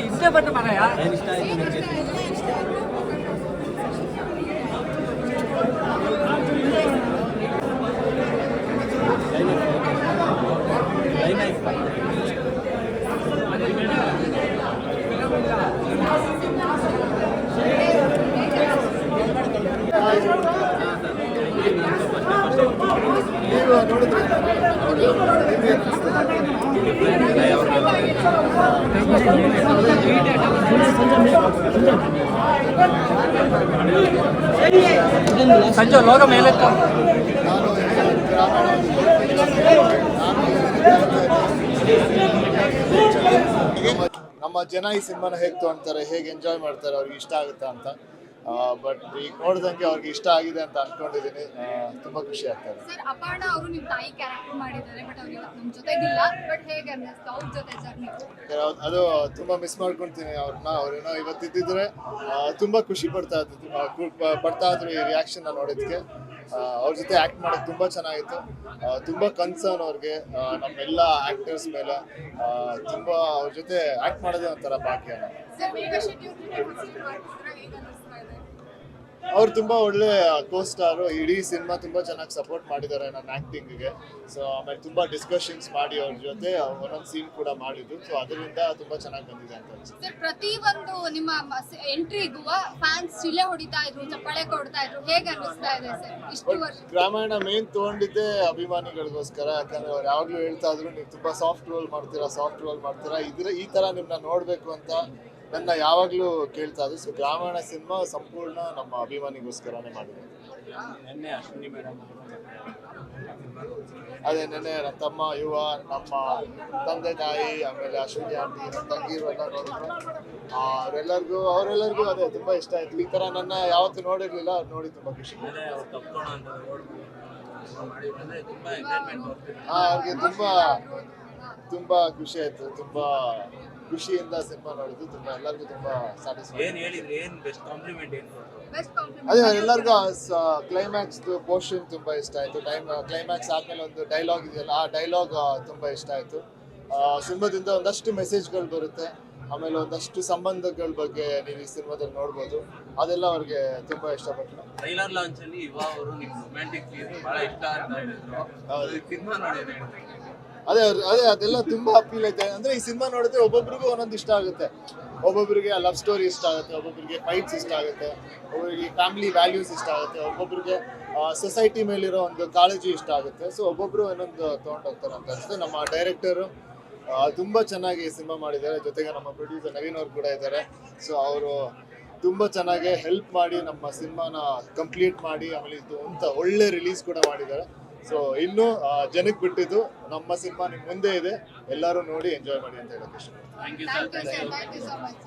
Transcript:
ಇಷ್ಟಪಟ್ಟು ಮನೆಯ ಇಷ್ಟ ಆಯ್ತು ನನಗೆ. ಸಂಜೆ ಲೋಗ ಮೇಲೆ ನಮ್ಮ ಜನ ಈ ಸಿನಿಮಾನ ಹೇಗೆ ತೊಗೊಳ್ತಾರೆ, ಹೇಗೆ ಎಂಜಾಯ್ ಮಾಡ್ತಾರೆ, ಅವ್ರಿಗೆ ಇಷ್ಟ ಆಗುತ್ತಾ ಅಂತ. ಬಟ್ ಈಗ ನೋಡ್ದಂಗೆ ಅವ್ರಿಗೆ ಇಷ್ಟ ಆಗಿದೆ ಅಂತ ಅನ್ಕೊಂಡಿದ್ದೀನಿ. ತುಂಬಾ ಖುಷಿ ಆಗ್ತದೆ. ಸರ್, ಅಪರ್ಣ ಅವರು ನಿಮ್ಮ ತಾಯಿ ಕ್ಯಾರೆಕ್ಟರ್ ಮಾಡಿದ್ದಾರೆ, ಬಟ್ ಅವ್ರು ಇವತ್ತು ನಮ್ಮ ಜೊತೆಗಿಲ್ಲ. ಬಟ್ ಹೇಗೆ ಅನ್ನಿಸ್ತು ಅವ್ರ ಜೊತೆ ಜರ್ನಿ? ಅದು ತುಂಬಾ ಮಿಸ್ ಮಾಡ್ಕೊಳ್ತೀನಿ ಅವ್ರೇನೋ ಇವತ್ತಿದ್ದಿದ್ರೆ ತುಂಬಾ ಖುಷಿ ಪಡ್ತಾ ಇದ್ರು ಈ ರಿಯಾಕ್ಷನ್ ನೋಡೋದಕ್ಕೆ. ಅವ್ರ ಜೊತೆ ಆಕ್ಟ್ ಮಾಡೋದು ತುಂಬಾ ಚೆನ್ನಾಗಿತ್ತು. ತುಂಬಾ ಕನ್ಸರ್ನ್ ಅವ್ರಿಗೆ ನಮ್ಮೆಲ್ಲ ಆಕ್ಟರ್ಸ್ ಮೇಲೆ. ತುಂಬಾ ಅವ್ರ ಜೊತೆ ಆಕ್ಟ್ ಮಾಡೋದೇ ಒಂಥರ ಭಾಗ್ಯ. ಅವ್ರು ತುಂಬಾ ಒಳ್ಳೆ ಕೋ-ಸ್ಟಾರು. ಇಡೀ ಸಿನಿಮಾ ತುಂಬಾ ಚೆನ್ನಾಗಿ ಸಪೋರ್ಟ್ ಮಾಡಿದ್ದಾರೆ ನನ್ನ ಆಕ್ಟಿಂಗ್ಗೆ. ಸೊ ಆಮೇಲೆ ತುಂಬಾ ಡಿಸ್ಕಷನ್ಸ್ ಮಾಡಿ ಅವ್ರ ಜೊತೆ ಒಂದೊಂದು ಸೀನ್ ಕೂಡ ಮಾಡಿದ್ದು. ಸೊ ಅದರಿಂದ ತುಂಬಾ ಚೆನ್ನಾಗಿ ಬಂದಿದೆ ಅಂತ ಅನ್ಸುತ್ತೆ. ಪ್ರತಿ ಒಂದು ನಿಮ್ಮ ಎಂಟ್ರಿಗೂ ಫ್ಯಾನ್ಸ್ ಚಿಲ್ಲೆ ಹೊಡಿತಾ ಇದ್ರು, ಚಪ್ಪಾಳೆ ಕೊಡ್ತಾ ಇದ್ರು. ಹೇಗೆ ಅನಿಸ್ತಾ ಇದೆ ಸರ್ ಇಷ್ಟು ವರ್ಷ? ರಾಮಾಯಣ ಮೇನ್ ತಗೊಂಡಿದ್ದೆ ಅಭಿಮಾನಿಗಳಿಗೋಸ್ಕರ. ಯಾಕಂದ್ರೆ ಅವ್ರು ಯಾವಾಗ್ಲೂ ಹೇಳ್ತಾ ಇದ್ರು, ನೀವು ತುಂಬಾ ಸಾಫ್ಟ್ ರೋಲ್ ಮಾಡ್ತೀರಾ, ಈ ತರ ನಿಮ್ನ ನೋಡ್ಬೇಕು ಅಂತ ನನ್ನ ಯಾವಾಗಲೂ ಕೇಳ್ತಾ ಇದ್ರು. ಸೊ ಗ್ರಾಮೀಣ ಸಿನಿಮಾ ಸಂಪೂರ್ಣ ನಮ್ಮ ಅಭಿಮಾನಿಗೋಸ್ಕರನೇ ಮಾಡಿದೆ. ಅದೇ ನೆನ್ನೆ ನನ್ನ ತಮ್ಮ ಯುವ, ನಮ್ಮ ತಂದೆ ತಾಯಿ, ಆಮೇಲೆ ಅಶ್ವಿನಿ ಆಂಟಿ, ನನ್ನ ತಂಗಿರು ಎಲ್ಲ ನೋಡಿದ್ರು. ಅವರೆಲ್ಲರಿಗೂ ಅದೇ ತುಂಬಾ ಇಷ್ಟ ಆಯ್ತು. ಈ ತರ ನನ್ನ ಯಾವತ್ತೂ ನೋಡಿರ್ಲಿಲ್ಲ, ಅವ್ರು ನೋಡಿ ತುಂಬಾ ಖುಷಿ. ಅವ್ರಿಗೆ ತುಂಬಾ ಖುಷಿ ಆಯ್ತು. ತುಂಬಾ ಖುಷಿಯಿಂದ ಸಿನಿಮಾ ನೋಡಿದ್ದು. ಎಲ್ಲರಿಗೂ ತುಂಬಾ ಸ್ಯಾಟಿಸ್ಫೈ. ಅದೇ ಎಲ್ಲರಿಗೂ ಕ್ಲೈಮ್ಯಾಕ್ಸ್ ಪೋರ್ಷನ್ ತುಂಬಾ ಇಷ್ಟ ಆಯ್ತು. ಕ್ಲೈಮ್ಯಾಕ್ಸ್ ಆದ್ಮೇಲೆ ಒಂದು ಡೈಲಾಗ್ ಇದೆಯಲ್ಲ, ಆ ಡೈಲಾಗ್ ತುಂಬಾ ಇಷ್ಟ ಆಯ್ತು. ಸಿನಿಮಾದಿಂದ ಒಂದಷ್ಟು ಮೆಸೇಜ್ಗಳು ಬರುತ್ತೆ. ಆಮೇಲೆ ಒಂದಷ್ಟು ಸಂಬಂಧಗಳ ಬಗ್ಗೆ ನೀವು ಈ ಸಿನಿಮಾದಲ್ಲಿ ನೋಡ್ಬೋದು. ಅದೆಲ್ಲ ಅವ್ರಿಗೆ ತುಂಬಾ ಇಷ್ಟಪಟ್ಟು. ಟ್ರೈಲರ್ ಲಾಂಚ್ ಅಲ್ಲಿ ಯುವ ಅವರು ನಿಮ್ಮ ರೊಮ್ಯಾಂಟಿಕ್ ಸೀನ್ ಬಹಳ ಇಷ್ಟ ಅಂತ ಹೇಳಿದ್ರು. ಸಿನಿಮಾ ನೋಡಿ ಅದೆಲ್ಲ ತುಂಬಾ ಅಪೀಲ್ ಐತೆ. ಅಂದ್ರೆ ಈ ಸಿನಿಮಾ ನೋಡಿದ್ರೆ ಒಬ್ಬೊಬ್ರಿಗೂ ಒಂದೊಂದು ಇಷ್ಟ ಆಗುತ್ತೆ. ಒಬ್ಬೊಬ್ಬರಿಗೆ ಲವ್ ಸ್ಟೋರಿ ಇಷ್ಟ ಆಗುತ್ತೆ, ಒಬ್ಬೊಬ್ಬರಿಗೆ ಫೈಟ್ಸ್ ಇಷ್ಟ ಆಗುತ್ತೆ, ಒಬ್ಬೊಬ್ಬರಿಗೆ ಫ್ಯಾಮಿಲಿ ವ್ಯಾಲ್ಯೂಸ್ ಇಷ್ಟ ಆಗುತ್ತೆ, ಒಬ್ಬೊಬ್ಬರಿಗೆ ಸೊಸೈಟಿ ಮೇಲಿರೋ ಒಂದು ಕಾಳಜಿ ಇಷ್ಟ ಆಗುತ್ತೆ. ಸೊ ಒಬ್ಬೊಬ್ರು ಒಂದೊಂದು ತೊಗೊಂಡೋಗ್ತಾರೆ ಅಂತ ಅನ್ಸುತ್ತೆ. ನಮ್ಮ ಡೈರೆಕ್ಟರು ತುಂಬಾ ಚೆನ್ನಾಗಿ ಸಿನಿಮಾ ಮಾಡಿದ್ದಾರೆ. ಜೊತೆಗೆ ನಮ್ಮ ಪ್ರೊಡ್ಯೂಸರ್ ನವೀನ್ ಅವ್ರು ಕೂಡ ಇದ್ದಾರೆ. ಸೊ ಅವರು ತುಂಬಾ ಚೆನ್ನಾಗಿ ಹೆಲ್ಪ್ ಮಾಡಿ ನಮ್ಮ ಸಿನಿಮಾನ ಕಂಪ್ಲೀಟ್ ಮಾಡಿ, ಆಮೇಲೆ ಇದು ಅಂತ ಒಳ್ಳೆ ರಿಲೀಸ್ ಕೂಡ ಮಾಡಿದ್ದಾರೆ. ಸೊ ಇನ್ನು ಜನಕ್ಕೆ ಬಿಟ್ಟಿದ್ದು ನಮ್ಮ ಸಿನಿಮಾ ನಿಮ್ ಮುಂದೆ ಇದೆ. ಎಲ್ಲರೂ ನೋಡಿ ಎಂಜಾಯ್ ಮಾಡಿ ಅಂತ ಹೇಳಕ್ಕೆ ಇಷ್ಟಪಡ್ತೀನಿ. Thank you sir, thank you so much.